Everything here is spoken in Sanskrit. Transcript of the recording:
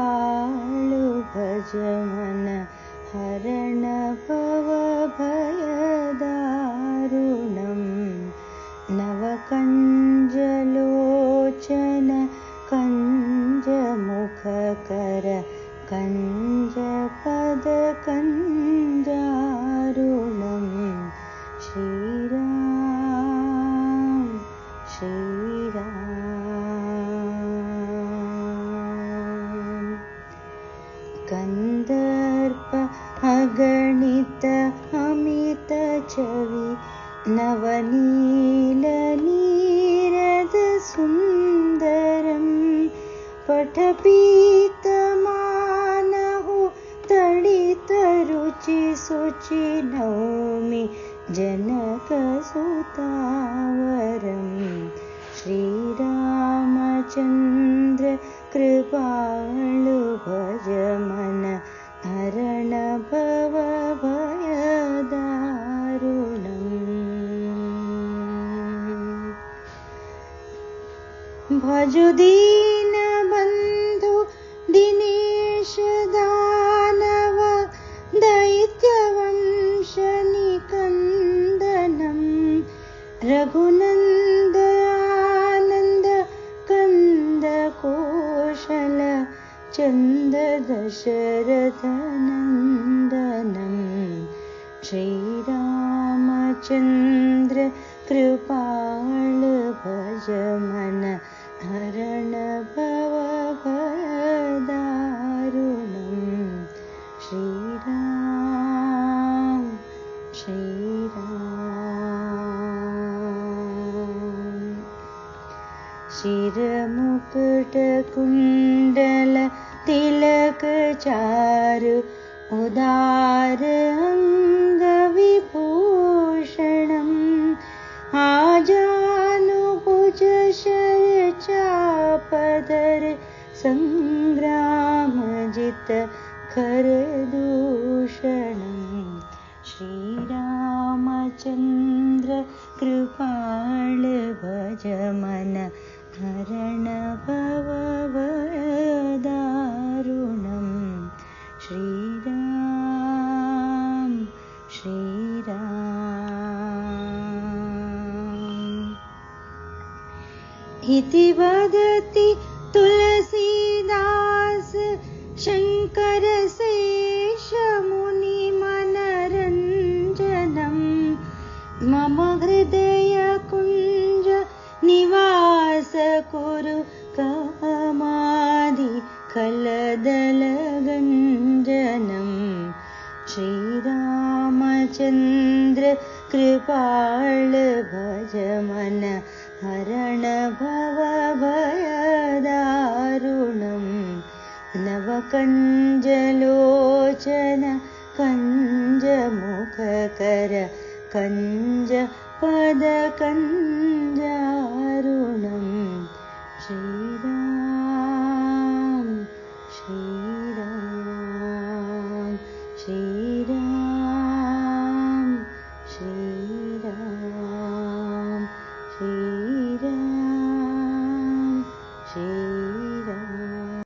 कृपाळु भज मन हरण भवभयदारुणम् नवकञ्जलोचन कञ्जमुखकर कञ्जपदकञ्जारुणम् श्रीराम श्रीराम कंदर्प अगणित अमित छवि नवनील नीरद सुंदरम् पठपीतमानहु तडित रुचि सुचि नौमि जनकसुतावरम् श्रीरामचन्द्र कृपाळु भज मन हरण भवभयदारुणम् भजु दीनबन्धु दिनेश दानव दैत्यवंश निकन्दनम् रघुनन्द आनन्द कंद कौशल चन्द दशरथनन्दनम् श्रीरामचन्द्र कृपाळु भज मन हरण भवभयदारुणम् श्रीराम श्रीराम शिरमुकुटकुण्डल तिलक चारु उदार अंगविभूषणम् आजानुभुज शरचापधर संग्रामजित खरदूषणम् श्रीरामचन्द्र कृपाळु भज मन हरण भवभयदारुणम् श्रीराम श्रीराम इति वदति तुलसीदास शंकर शेष मुनि मनरंजनम् मम हृदय कुंज निवास कुरु कामादि खलदल गंजनम् श्रीरामचन्द्र कृपाळु भज मन हरण भवभयदारुणम् नवकञ्जलोचन कञ्जमुखकर कञ्जपदकञ्जारुणम् श्रीराम श्रीराम श्री